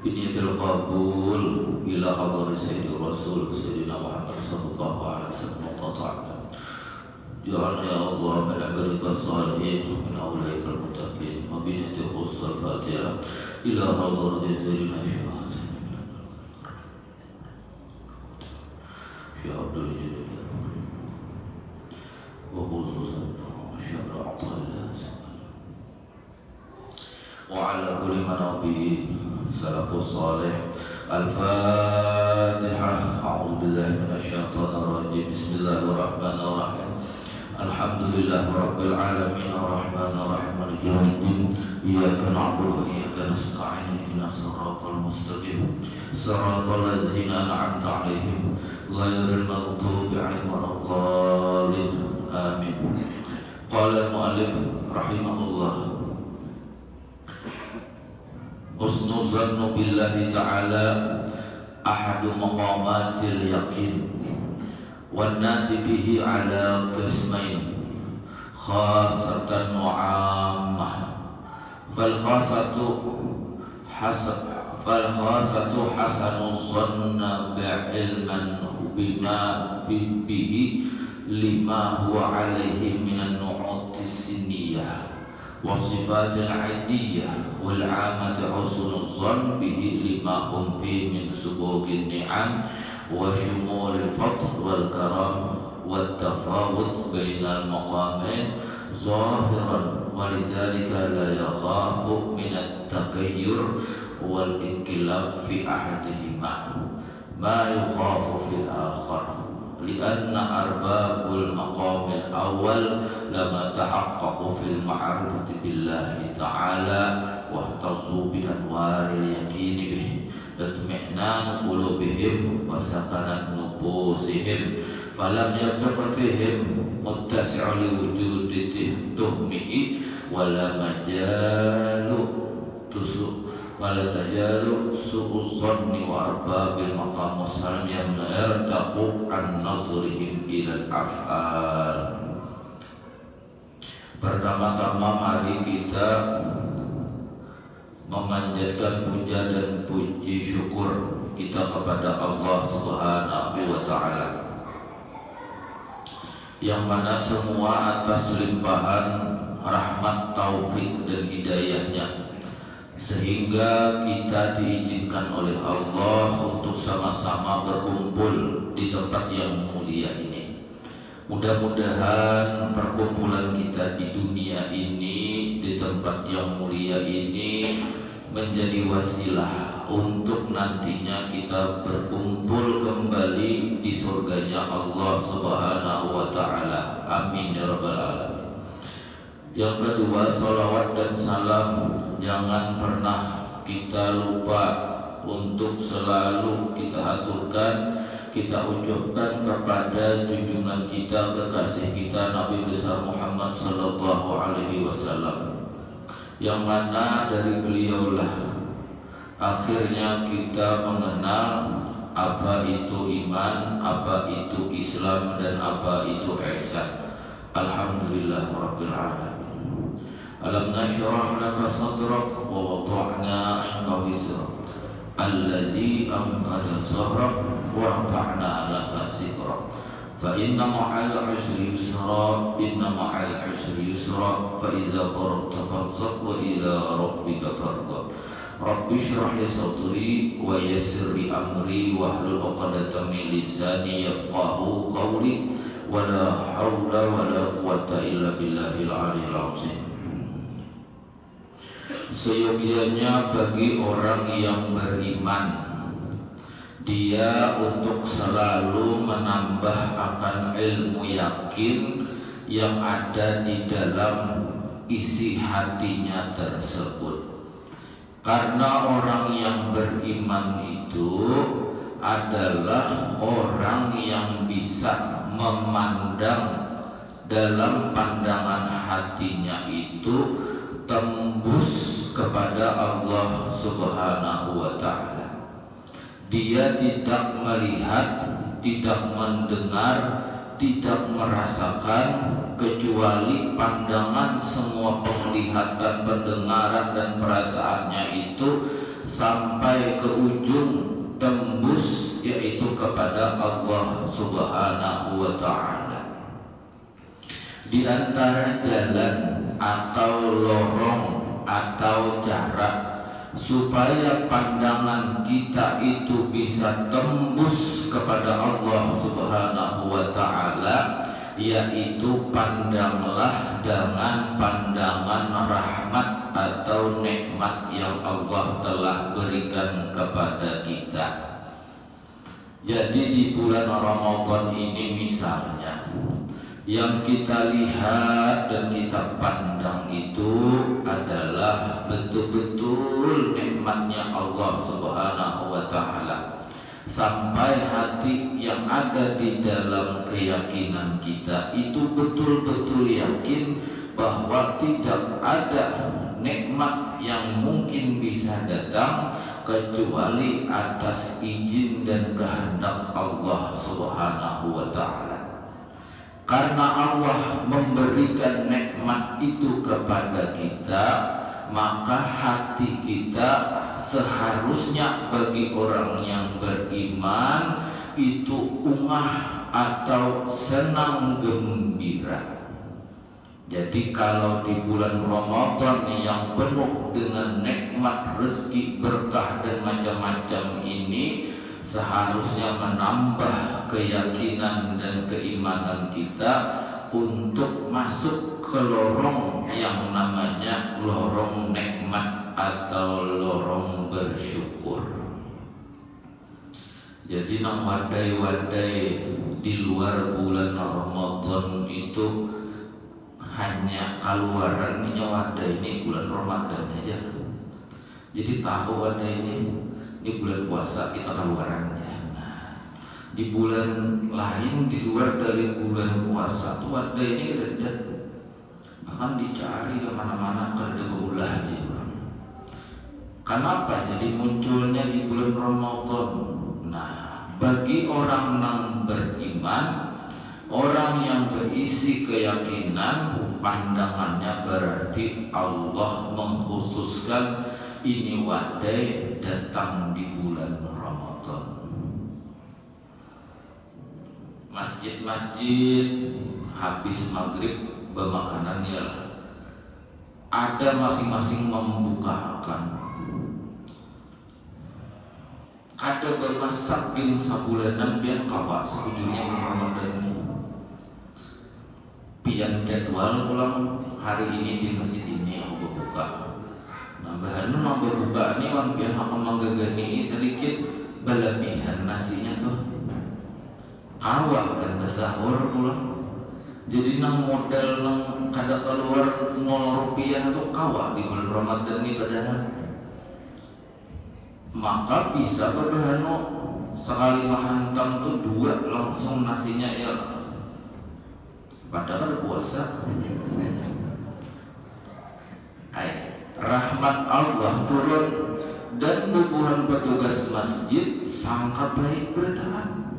biniyatil qabul ila hadar sayyidi rasul sayyidina Muhammad sallallahu alaihi wasallam ta'ala. Ja'alna ya Allah min ibadika salihin min awliyaikal muttaqin wa biniyatil khusus al-fatihah ila hadar sayyidina Syekh Abdul Jalil wa khususan Syekh Athaillah wa ala kulli manabi salafus salih. Al-Fatihah. A'udzu billahi minasy syaithanir rajim. Bismillahirrahmanirrahim. Alhamdulillahi rabbil alamin arrahmanir rahim maliki yaumiddin. Iyyaka na'budu wa iyyaka nasta'in ihdinas siratal mustaqim siratal ladzina an'amta 'alaihim ghairil maghdubi 'alaihim waladdallin. Amin. Qala al-mu'allif rahimahullah, husnul zannu billahi ta'ala ahadu maqamatil yaqin wan nasi fihi ala qismain khasatan wa 'ammah. Fal khasatu hasanuz zanna bi'ilman bima bihi lima huwa alaihi minan nu'utis sinniyah wa sifatil 'adiyah wal 'amati husnul dhann bihi lima hum fi min subuqin ni'am wa shumulil fadl wal karam wat tafawut bainal maqamain zahiran wa lidzalika la yakhafu min at-taghayyur wal inqilab fi ahadihima ma yukhafu fil akhar lianna arbabul maqamil awal lama tahaqqaqu fil ma'rifati billahi ta'ala wa ihtazu bi anwaril yaqini bih itmi'nan qulubihim wa sakanat nufusihim falam yabqa fihim muttasi'u li wujudi tuhmihi wala majalu tusuk wala tajalu su'uzanni wa arbabil maqam salam yang yartaqu an nazrihim ilal af'al. Pertama-tama mari kita memanjatkan puja dan puji syukur kita kepada Allah Subhanahu wa ta'ala, yang mana semua atas limpahan rahmat, taufik dan hidayahnya, sehingga kita diizinkan oleh Allah untuk sama-sama berkumpul di tempat yang mulia ini. Mudah-mudahan perkumpulan kita di dunia ini, di tempat yang mulia ini, menjadi wasilah untuk nantinya kita berkumpul kembali di surganya Allah Subhanahu wa ta'ala. Amin ya rabbal alamin. Yang kedua, salawat dan salam jangan pernah kita lupa untuk selalu kita aturkan, kita ucapkan kepada junjungan kita, kekasih kita, Nabi besar Muhammad sallallahu alaihi wasallam, yang mana dari beliaulah akhirnya kita mengenal apa itu iman, apa itu Islam, dan apa itu ihsan. Alhamdulillah rabbil alamin. Alam nashrah laka sadrak wa wada'na 'anka wizrak alladhi anqadha dhahrak wa rafa'na laka dhikrak fa inna ma'al 'usri yusra inna ma'al 'usri yusra fa idza faragta fansab wa ila rabbika farghab. Rabbi shrah li sadri wa yassir li amri wahlul 'uqdatam min lisani yafqahu qawli wa la haula wa la quwwata illa billahil 'aliyyil 'azim. Seyogianya bagi orang yang beriman, dia untuk selalu menambah akan ilmu yakin yang ada di dalam isi hatinya tersebut. Karena orang yang beriman itu adalah orang yang bisa memandang dalam pandangan hatinya itu tembus kepada Allah Subhanahu wa ta'ala. Dia tidak melihat, tidak mendengar, tidak merasakan kecuali pandangan semua penglihatan, pendengaran dan perasaannya itu sampai ke ujung tembus, yaitu kepada Allah Subhanahu wa Ta'ala. Di antara jalan atau lorong atau jarak supaya pandangan kita itu bisa tembus kepada Allah Subhanahu wa Ta'ala, yaitu pandanglah dengan pandangan rahmat atau nikmat yang Allah telah berikan kepada kita. Jadi di bulan Ramadan ini misalnya, yang kita lihat dan kita pandang itu adalah betul-betul nikmatnya Allah Subhanahu wa Ta'ala, sampai hati yang ada di dalam keyakinan kita itu betul-betul yakin bahwa tidak ada nikmat yang mungkin bisa datang kecuali atas izin dan kehendak Allah Subhanahu wa Ta'ala. Karena Allah memberikan nikmat itu kepada kita, maka hati kita seharusnya bagi orang yang beriman itu ungah atau senang gembira. Jadi kalau di bulan Ramadan yang penuh dengan nikmat, rezeki, berkah dan macam-macam ini, seharusnya menambah keyakinan dan keimanan kita untuk masuk ke lorong yang namanya lorong nikmat atau lorong bersyukur. Jadi nang wadai-wadai di luar bulan Ramadan itu hanya keluaran wadai ini bulan Ramadan aja. Jadi tahu wadai ini bulan puasa kita keluarannya. Nah, di bulan lain di luar dari bulan puasa tuh ada ini reda, bahkan dicari kemana-mana karena ulah dia. Kenapa jadi munculnya di bulan Ramadan? Nah, bagi orang yang beriman, orang yang berisi keyakinan, pandangannya berarti Allah mengkhususkan ini wadai datang di bulan Ramadan. Masjid-masjid habis maghrib bermakanannya ada masing-masing membukakan. Ada bermasak bin sabulanan pian kawa sebujurnya bulan Ramadan ini. Pian jadwal pulang hari ini di masjid ini aku buka. Nambahan nomor buka ini wan pian akan menggagani sedikit berlebihan nasinya tuh. Kawa kan sahur pulang. Jadi nang modal nang kada keluar 0 rupiah tuh kawa di bulan Ramadan ini padahal. Maka bisa padahal sekali mahantam tuh 2 langsung nasinya ya. Padahal puasa. Rahmat Allah turun dan bubuhan petugas masjid sangka baik bertahan.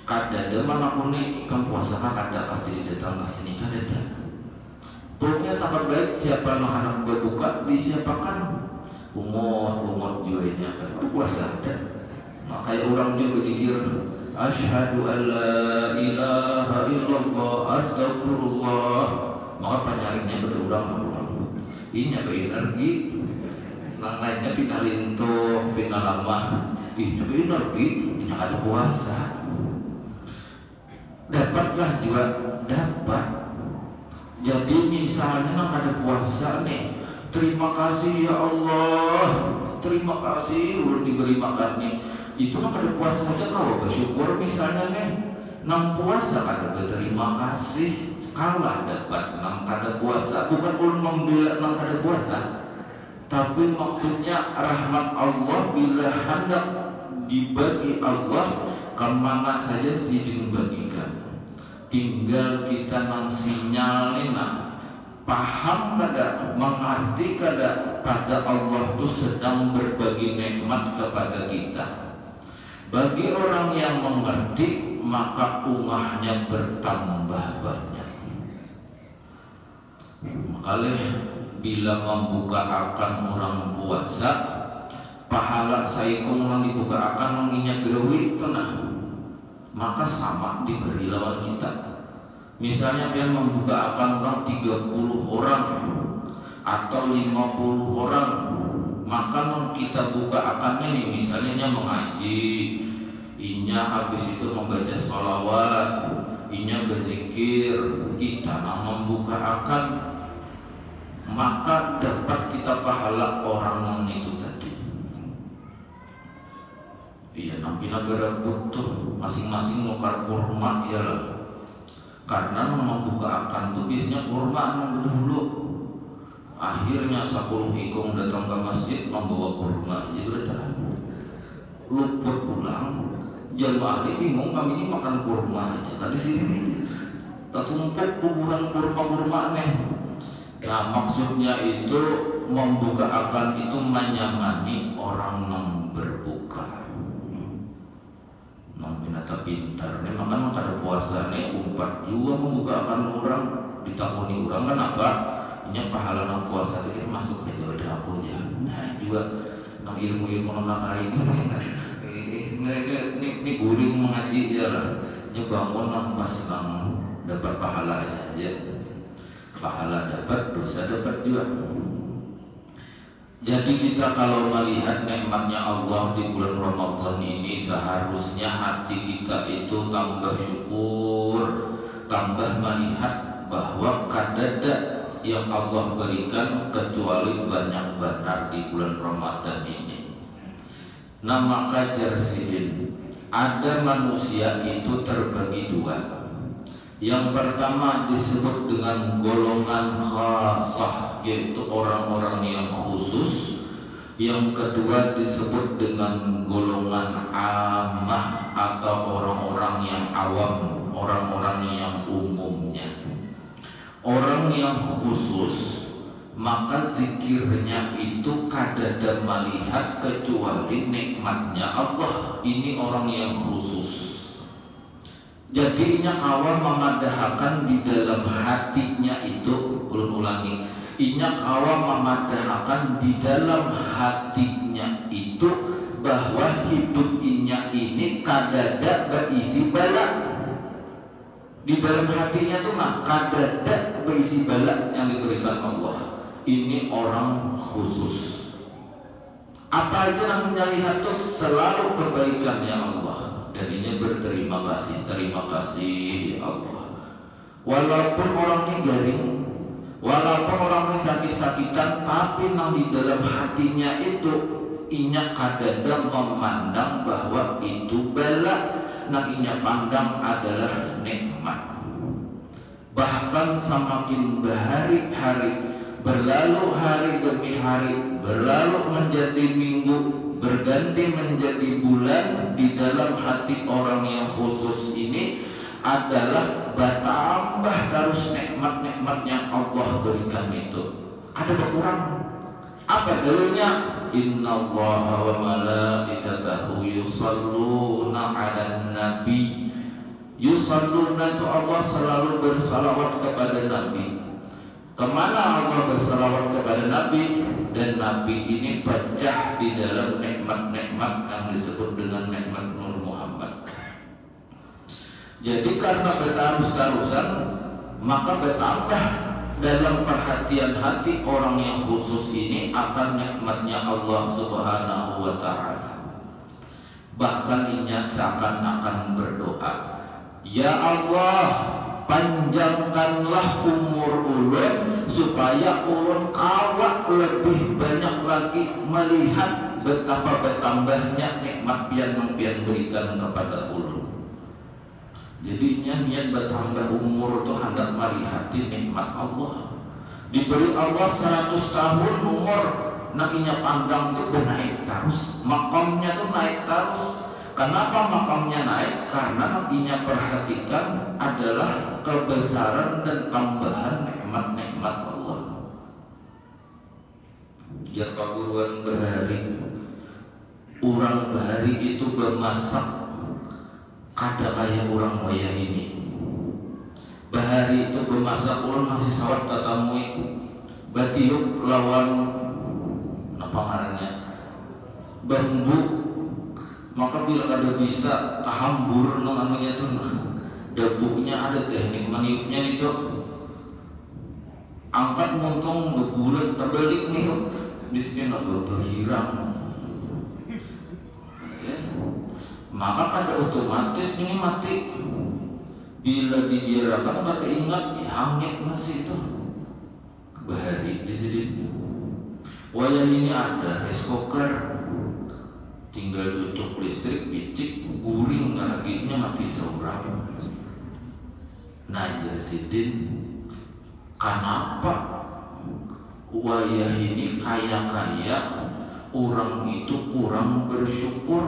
Kada ada mana pun ikan puasa kada jadi datang ke sini kada. Pokoknya sangka baik siapa anak berbuka disiapakan umur jualnya kan puasa ada. Nah, kayak orang dia berzikir asyhadu an la ilaha illallah astagfirullah, maka penyaringnya pada orang ini apa energi nang lainnya pina linto pina lama ini apa energi ini ada puasa dapatlah juga dapat. Jadi misalnya nang ada puasa nih, terima kasih ya Allah, terima kasih udah diberi makan nih, itu nang ada puasa aja kalau bersyukur misalnya nih nang puasa kada berterima kasih kalah dapat nang kada puasa, bukan ulun membela nang kada puasa, tapi maksudnya rahmat Allah bila hendak dibagi Allah kemana saja sidin bagikan, tinggal kita nang sinyal nina paham kada, mengerti kada pada Allah itu sedang berbagi nikmat kepada kita. Bagi orang yang mengerti maka ungahnya bertambah banyak. Makanya bila membuka akan orang puasa, pahala saikung lang dibuka akan menginyak gawi tenang, maka sama diberi lawan kita. Misalnya pian membuka akan orang 30 orang atau 50 orang, maka kita buka akannya nih, misalnya mengaji, inya habis itu membaca sholawat, inya berzikir, kita membuka akan, maka dapat kita pahala orang itu tadi. Iya, nampi negara butuh masing-masing nukar kurma ya lah. Karena membuka akan tuh biasanya kurma dulu. Akhirnya 10 ikung datang ke masjid membawa kurma, jadi bertahan. Luput pulang, jamaah ini bingung, kami ini makan kurma aja tadi sini. Tertumpuk kuburan kurma nih. Nah, maksudnya itu membuka akan itu menyamani orang yang berbuka. Nah, binatang pintar nih, makanya kada puasa nih umpat juga membuka akan orang, ditakuni orang kenapa? Ini pahala nang puasa itu masuk ke wadah aku ya. Nah, juga nang ilmu-ilmu nang kakai ini guring mengaji ya lah. Nyebangun nang pas nang dapat pahalanya aja. Pahala dapat, dosa dapat juga. Jadi kita kalau melihat nikmatnya Allah di bulan Ramadan ini, seharusnya hati kita itu tambah syukur, tambah melihat bahwa kadada yang Allah berikan kecuali banyak benar di bulan Ramadan ini. Nah, maka jarsidin, ada manusia itu terbagi dua. Yang pertama disebut dengan golongan khasah, yaitu orang-orang yang khusus. Yang kedua disebut dengan golongan amah atau orang-orang yang awam, orang-orang yang umumnya. Orang yang khusus, maka zikirnya itu kadada melihat kecuali nikmatnya Allah. Ini orang yang khusus. Jadinya kawan memadahkan di dalam hatinya itu, ulun ulangi, inya kawan memadahkan di dalam hatinya itu bahwa hidup inya ini kadada berisi bala. Di dalam hatinya tuh kadada berisi bala yang diberikan Allah. Ini orang khusus. Apa aja namanya lihat tuh selalu kebaikannya Allah. Dan ini berterima kasih, terima kasih Allah. Walaupun orang ini garing, walaupun orang ini sakit-sakitan, tapi nang di dalam hatinya itu inya kadada memandang bahwa itu bala, nang inya pandang adalah nikmat. Bahkan semakin berhari-hari berlalu, hari demi hari berlalu menjadi minggu, berganti menjadi bulan, di dalam hati orang yang khusus ini adalah bertambah terus nikmat-nikmat yang Allah berikan itu. Ada berkurang. Apa dalilnya? Innallaha wa malaikatahu yusalluna 'alan nabi. Yusalluna itu Allah selalu bersalawat kepada Nabi. Kemana Allah bersalawat kepada Nabi? Dan Nabi ini pecah di dalam nikmat-nikmat yang disebut dengan nikmat Nur Muhammad. Jadi karena bertarus-tarusan, maka bertambah dalam perhatian hati orang yang khusus ini akan nikmatnya Allah Subhanahu wa ta'ala. Bahkan inya seakan-akan berdoa, ya Allah, panjangkanlah umur ulun supaya ulun kawak lebih banyak lagi melihat betapa bertambahnya nikmat pian berikan kepada ulun. Jadinya niat bertambah umur itu hendak melihat nikmat Allah. Diberi Allah 100 tahun umur, nakinya pandang itu bernaik terus, makamnya tuh naik terus. Kenapa makamnya naik? Karena nantinya perhatikan adalah kebesaran dan tambahan nikmat-nikmat Allah. Ya paguruan bahari, orang bahari itu bermasak kada kayak orang wayah ini. Bahari itu bermasak, orang masih sawat tatamui batiuk lawan apa ngarannya bambu, maka bila ada bisa hambur nang anunya tuh dapuknya ada teknik meniupnya itu, angkat montong berbulat terbalik niup miskin agak berhirang, maka kada otomatis ini mati. Bila dibiarkan kada ingat ya hangit masih itu bahari di sini. Wayah ini ada rice cooker, tinggal cucuk listrik bicik guring laginya mati seorang. Nah Sidin, kenapa wayah ini kaya-kaya orang itu kurang bersyukur,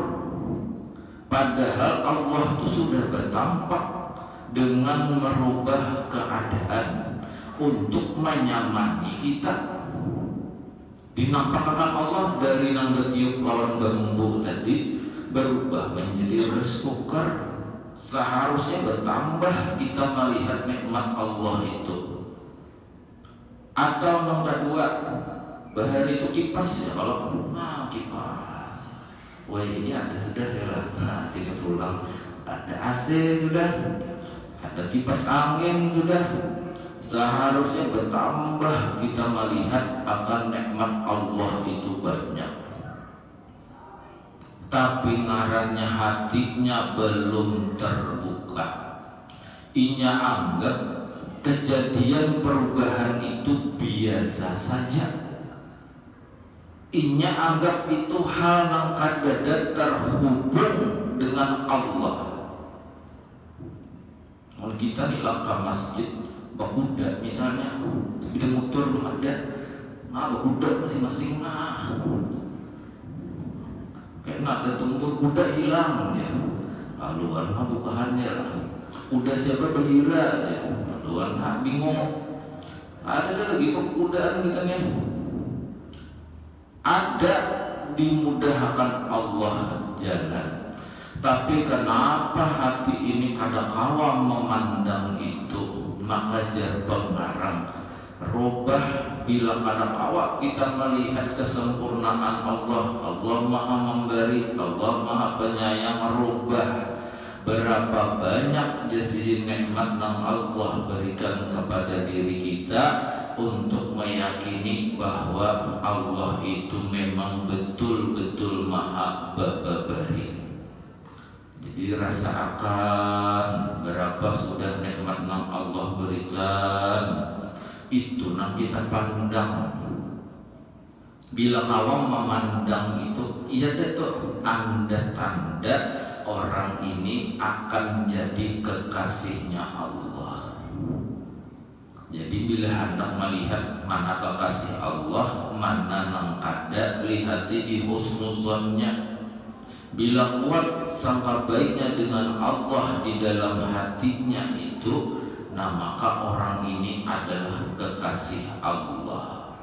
padahal Allah itu sudah bertampak dengan merubah keadaan untuk menyamani kita. Dinampakkan Allah dari nang tiup lawan bambu tadi berubah menjadi rice cooker. Seharusnya bertambah kita melihat nikmat Allah itu. Atau yang kedua, bahari itu kipas ya, kalau kipas. Wah ini ada sudah ya lah. Nah sini pulang ada AC sudah, ada kipas angin sudah. Seharusnya bertambah kita melihat akan nikmat Allah itu banyak. Tapi ngarannya hatinya belum terbuka. Inya anggap kejadian perubahan itu biasa saja. Inya anggap itu hal yang kadada terhubung dengan Allah. Kalau kita nilai ke masjid bakuda misalnya, tidak motor belum ada, bakuda masing-masing kayak ada tumbuh kuda hilang ya, aluan bukaannya lah, kuda siapa berhira ya, aluan bingung, ada lagi kekudaan kita nih, ada dimudahkan Allah jalan. Tapi kenapa hati ini kadang-kala memandang itu, maka jar pengarang robah bila kadang-kala kita melihat kesempurnaan Allah. Allah Maha Memberi, Allah Maha Penyayang. Robah berapa banyak jasa nikmat yang Allah berikan kepada diri kita untuk meyakini bahwa Allah itu memang betul-betul Maha Bababari. Jadi rasa akan berapa sudah nikmat yang Allah berikan, itu yang kita pandang. Bila kawan memandang itu, iya itu tanda-tanda orang ini akan jadi kekasihnya Allah. Jadi bila hendak melihat mana kekasih Allah, mana nang kada, lihati di husnuzonnya. Bila kuat sangka baiknya dengan Allah di dalam hatinya itu, nah maka orang ini adalah kekasih Allah.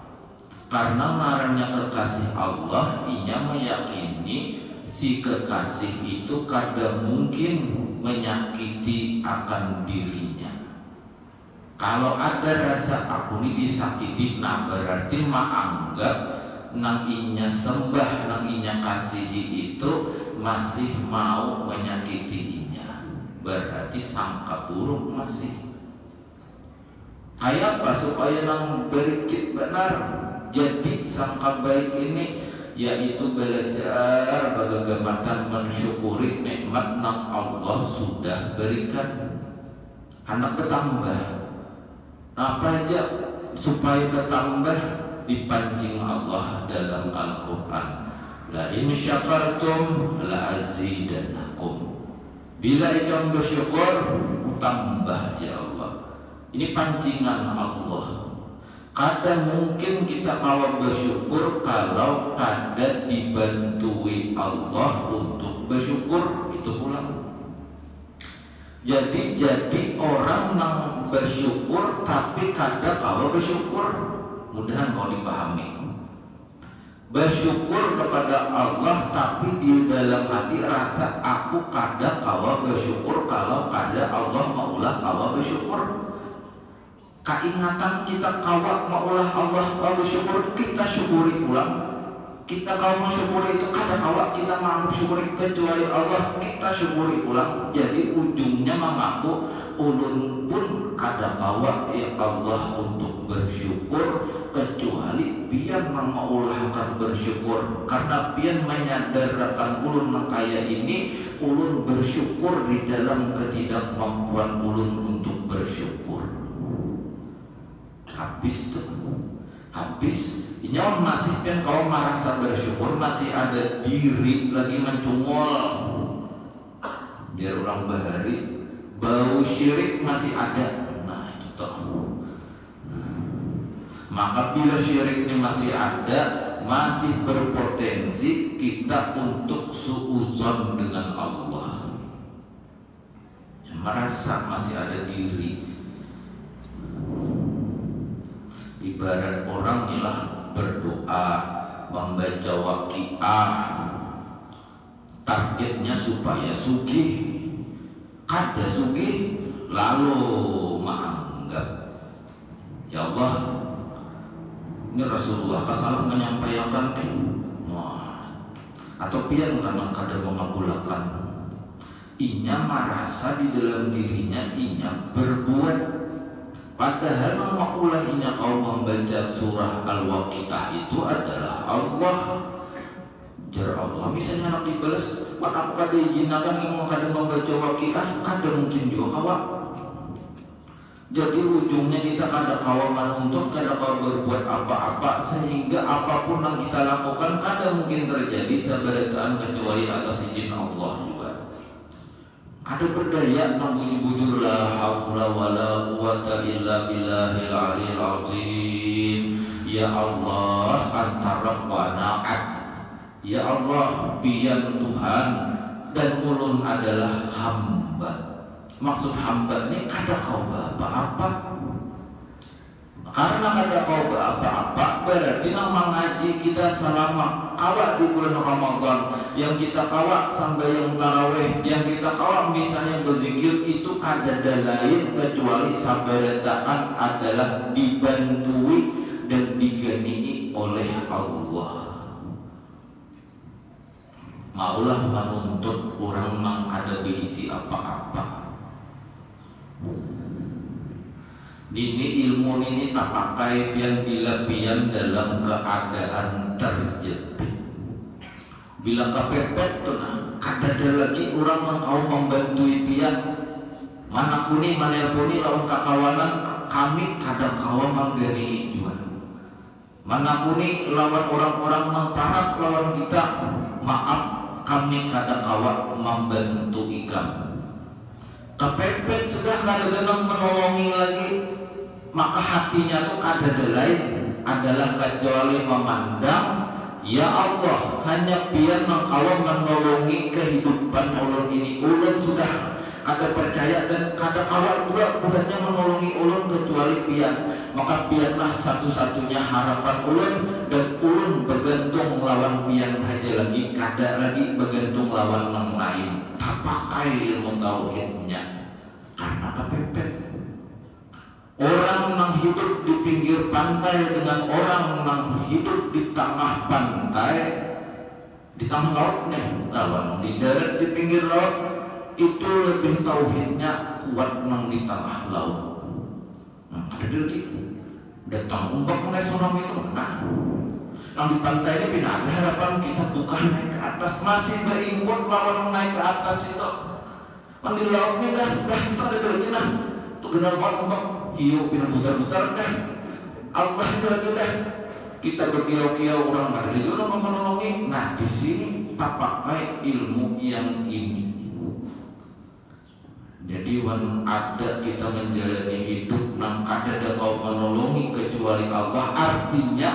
Karena ngarannya kekasih Allah, inya meyakini si kekasih itu kada mungkin menyakiti akan dirinya. Kalau ada rasa aku ini disakiti, nah berarti anggap nang inya sembah, nang inya kasihi itu masih mau menyakitinya. Berarti sangka buruk masih. Kayak apa supaya nang berikit benar? Jadi sangka baik ini yaitu belajar bagaimana mensyukuri nikmat yang Allah sudah berikan. Anak bertambah. Apa aja supaya bertambah? Dipancing Allah dalam Al-Quran, la in syakartum la azidannakum. Bila ikam bersyukur, tambah ya Allah. Ini pancingan Allah. Kadang mungkin kita kalau bersyukur kalau kada dibantui Allah untuk bersyukur, itu pulang. Jadi orang yang bersyukur tapi kada kalau bersyukur. Mudahan kau dipahami. Bersyukur kepada Allah tapi di dalam hati rasa aku kada kawa bersyukur kalau kada Allah maulah kawa bersyukur. Keingatan kita kawa maulah Allah kawa bersyukur, kita syukuri pulang. Kita kalau mensyukuri itu kada kawa kita menganggap syukuri kecuali Allah, kita syukuri ulang. Jadi ujungnya mengaku ulun pun kada kawa ya Allah untuk bersyukur kecuali pian mengaulahkan bersyukur, karena pian menyadarkan ulun kaya ini ulun bersyukur di dalam ketidakmampuan ulun untuk bersyukur. Habis tuh, habis. Nyawa masih kan kau merasa bersyukur, masih ada diri lagi mencungol. Biar orang bahari, bau syirik masih ada. Nah itu toh. Maka bila syirik ini masih ada, masih berpotensi kita untuk suudzon dengan Allah. Yang merasa masih ada diri. Ibarat orang ialah berdoa, membaca waqiah, targetnya supaya sugih. Kada sugih lalu menganggap ya Allah, ini Rasulullah kasalah menyampaikan nih, atau pian karena kada mengabulkan. Inya merasa di dalam dirinya inya berbuat. Padahal makulahnya kau membaca surah Al-Waqiah itu adalah Allah. Jar Allah, misalnya anak dibalas, maka aku kada izinakan yang kada membaca Waqiah, kada mungkin juga kawa. Jadi ujungnya kita kada kawa menuntut, kada kawa berbuat apa-apa, sehingga apapun yang kita lakukan kada mungkin terjadi sabarataan kecuali atas izin Allah juga. Ada berdaya nang bujur la haula wala quwata illa billahil aliyil azim. Ya Allah antara wa na'at. Ya Allah pian Tuhan dan ulun adalah hamba. Maksud hamba ini kada kau apa-apa. Karena kada kau apa-apa berarti nang mengaji kita selama kawat di bulan Ramadan, yang kita kawat sampai yang tarawih, yang kita kawat misalnya berzikir itu kada lain kecuali sabarataan adalah dibantui dan diganii oleh Allah. Maulah menuntut orang mang kada berisi apa-apa. Ini ilmu ini tak pakai pian bila pian dalam keadaan terjepit. Bila kepepet tuh nah, kada lagi orang yang kau membantu pian. Mana kuni mana puni lawan kakawanan kami kada kawa manggani juga. Mana kuni lawan orang-orang mengparat lawan kita, maaf kami kada kawa membantu ikam. Kepepet sudah kada menolongi lagi. Maka hatinya tuh kada lain adalah kecuali memandang ya Allah hanya pian mengkau menolongi kehidupan ulun ini. Ulun sudah kada percaya dan kada kawa juga bukannya menolongi ulun kecuali pian. Maka pianlah satu-satunya harapan ulun dan ulun bergantung lawan pian aja lagi, kada lagi bergantung lawan yang lain. Tak pakai ilmu tauhidnya karena kepepet. Orang yang hidup di pinggir pantai dengan orang yang hidup di tengah pantai, di tengah laut nih, lawan di darat di pinggir laut itu lebih tauhidnya kuat nang di tengah laut. Nah, ada lagi datang ombak mulai tsunami itu, nah, yang di pantai ini pindah ada harapan kita bukan naik ke atas, masih berimput lawan naik ke atas itu. Yang di laut ini dah kita ada lagi nah, tuh kenal buat ombak. Hiu pindah butar-butar dah. Allah itu lagi dah. Kita berkiau-kiau orang hari itu orang menolongi. Nah di sini tak pakai ilmu yang ini. Jadi wan ada kita menjalani hidup nang kada ada kau menolongi kecuali Allah. Artinya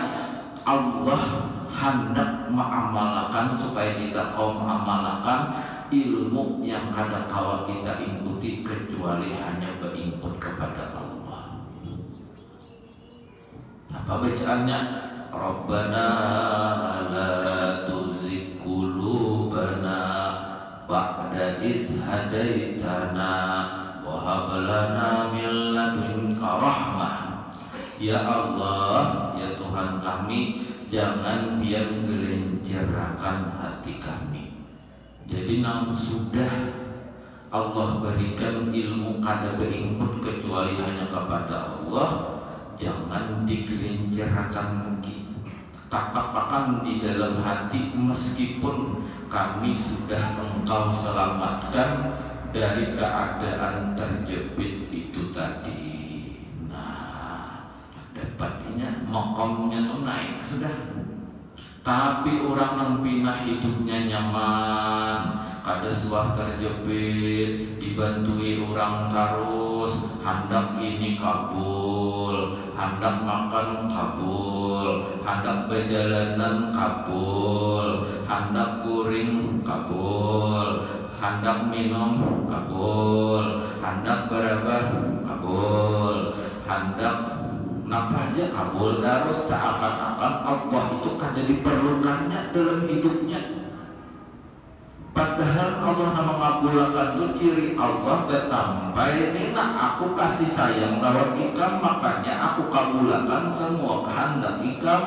Allah hendak mengamalkan supaya kita kau mengamalkan ilmu yang kada kawa kita ikuti kecuali hanya berinput kepada Allah. Apa bacaannya? Rabbana la tuzigh qulubana ba'da iz hadaitana wa hab lana min ladunka rahmah. Ya Allah, ya Tuhan kami, jangan biar gelincirkan hati kami. Jadi nang sudah Allah berikan ilmu kada berinput kecuali hanya kepada Allah, jangan digelincirkan lagi. Katakan di dalam hati, meskipun kami sudah Engkau selamatkan dari keadaan terjepit itu tadi. Nah, dapatnya makamnya tuh naik sudah. Tapi orang yang pindah hidupnya nyaman, kada suah terjepit, dibantui orang terus, hendak ini kabul, hendak makan kabul, hendak perjalanan kabul, hendak kuring kabul, hendak minum kabul, hendak berabah kabul, hendak napa aja kabul. Terus seakan-akan Allah itu kada diperlukannya dalam hidupnya. Padahal Allah nama mengabulkan itu ciri Allah betampai ini. Nah, aku kasih sayang lawan ikam, makanya aku kabulkan semua kehendak ikam.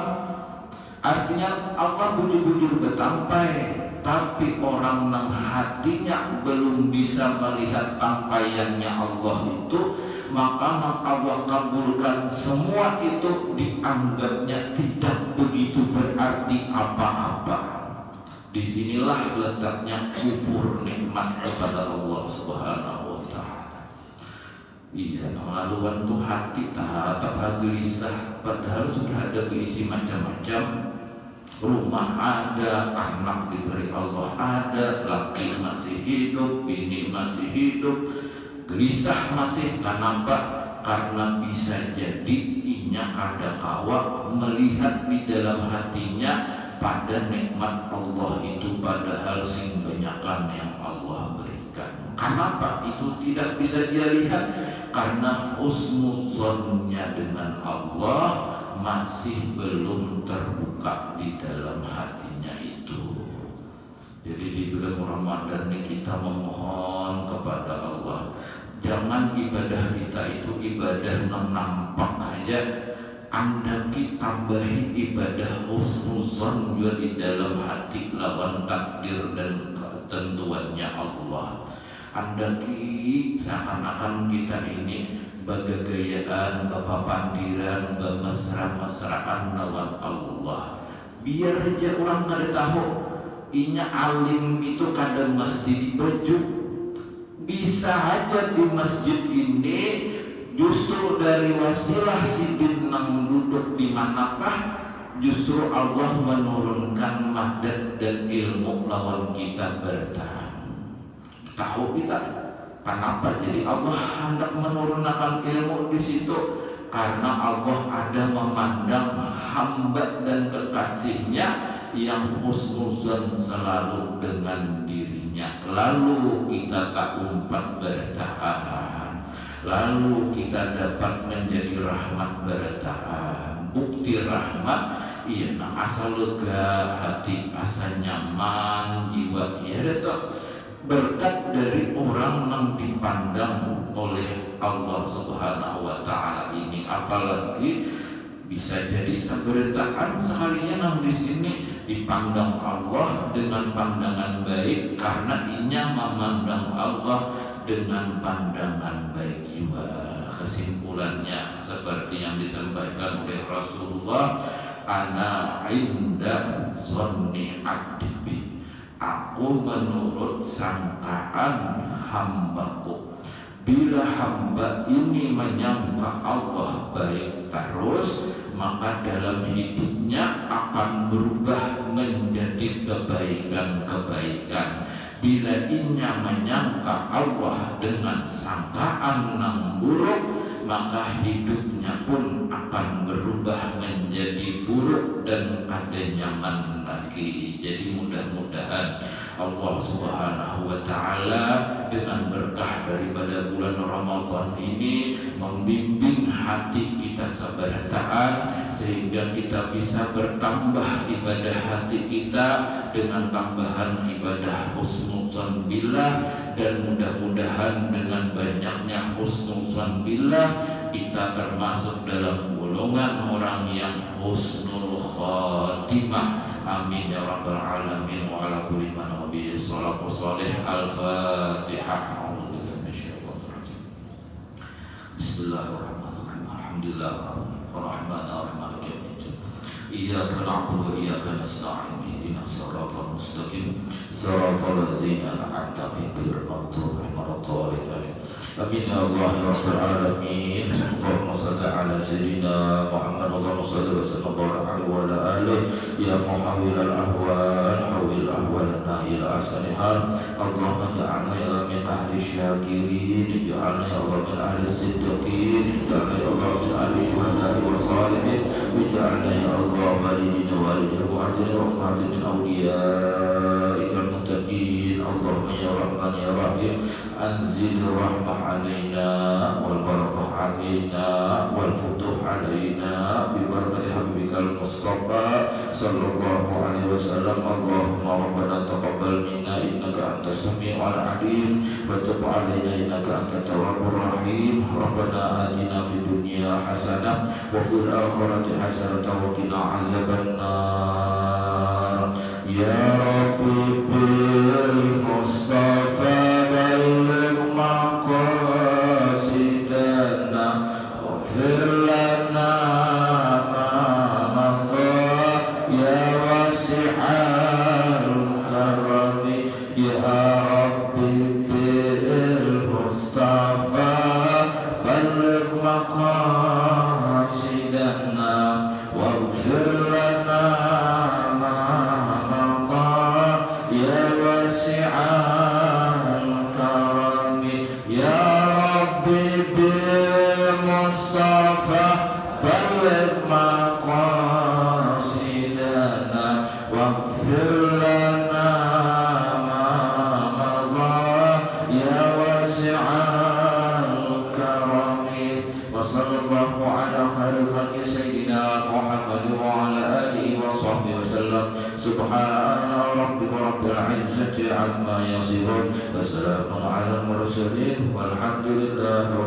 Artinya Allah bujur-bujur betampai. Tapi orang yang hatinya belum bisa melihat tampaiannya Allah itu, maka Allah kabulkan semua itu dianggapnya tidak begitu berarti apa-apa. Disinilah letaknya kufur nikmat kepada Allah Subhanahu wa Ta'ala. Iya, pengaduan tuh hati tak gelisah, padahal sudah ada keisi macam-macam. Rumah ada, anak diberi Allah ada, laki masih hidup, bini masih hidup, gelisah masih. Kenapa? Karena bisa jadi inya kada kawa melihat di dalam hatinya pada nikmat Allah itu, padahal sing banyakan yang Allah berikan. Kenapa itu tidak bisa dia lihat? Karena husnuzonnya dengan Allah masih belum terbuka di dalam hatinya itu. Jadi di bulan Ramadan ini kita memohon kepada Allah, jangan ibadah kita itu ibadah yang nampak aja. Andaki tambahi ibadah husnuzon juga di dalam hati lawan takdir dan ketentuannya Allah. Andaki seakan-akan kita ini bagagayaan, bapak pandiran, bamesra-mesraan lawan Allah. Biar aja orang kada tahu inya alim itu kada mesti dibejuk. Bisa aja di masjid ini justru dari wasilah sidin nang duduk di manakah, justru Allah menurunkan madad dan ilmu lawan kita bertahan. Tahu kita kenapa jadi Allah hendak menurunkan ilmu di situ? Karena Allah ada memandang hamba dan kekasihnya yang husnuzan selalu dengan dirinya. Lalu kita tak umpat bertahan, lalu kita dapat menjadi rahmat bertahan. Bukti rahmat, iya, nah asal lega hati, asal nyaman jiwa, ya itu berkat dari orang yang dipandang oleh Allah Subhanahu wa Ta'ala ini. Apalagi bisa jadi seberitaan sekalinya nang di sini dipandang Allah dengan pandangan baik, karena inya memandang Allah dengan pandangan baik juga. Kesimpulannya seperti yang disampaikan oleh Rasulullah, ana inda zonni abdi, aku menurut sangkaan hambaku. Bila hamba ini menyangka Allah baik terus, maka dalam hidupnya akan berubah menjadi kebaikan-kebaikan. Bila inya menyangka Allah dengan sangkaan yang buruk, maka hidupnya pun akan berubah menjadi buruk dan kada nyaman lagi. Jadi mudah-mudahan Allah Subhanahu wa Ta'ala dengan berkah daripada bulan Ramadan ini membimbing hati kita sabar taat, sehingga kita bisa bertambah ibadah hati kita dengan tambahan ibadah husnuzan billah. Dan mudah-mudahan dengan banyaknya husnuzan billah kita termasuk dalam golongan orang yang husnul khotimah, amin ya rabbal alamin. Wa ala kulli man nabi salatu salih. Al-Fatihah. Bismillahirrahmanirrahim. Alhamdulillah Ar-Rahmanir-Rahim Maliki yaumiddin. Iyyaka na'budu wa iyyaka nasta'in. Ihdinas siratal mustaqim. Siratal ladzina an'amta 'alaihim ghairil maghdubi 'alaihim waladdallin. Amin ya Allah ya rabbal alamin. Allahumma shalli ala sayyidina Muhammad. Allahumma shalli wa sallim wa barik wa ala alihi ya muhawwil al-ahwal hawwil ahwalana ila ahsani hal. Allahumma ja'alna ya min ahli syakirin, ja'alna ya Allah min ahli siddiqin, ja'alna ya Allah min ahli syuhada'i wa salihin, ja'alna ya Allah walidina walidina muhajirin wa muhajirin awliya'ikal muttaqin. Allahumma ya Rahman ya Rahim, anzil rahmah alaina wal barakah alaina wal futuh alaina bi barakati habibikal mustafa sallallahu alaihi wasallam. Allahumma rabbana taqabbal minna innaka antas samiul alim wa tub alaina innaka antat tawwabur rahim. Rabbana atina fid dunya hasanah wa fil akhirati hasanah wa qina azabannar. Ya Rabbi bil Mustafa balligh maqasidana waghfir lana ma madha ya wasi'al karami. Ya Rabbi bil Mustafa balligh maqasidana waghfir lana Subhana rabbika rabbil izzati amma yasifun wa salamun alal mursalin walhamdulillahi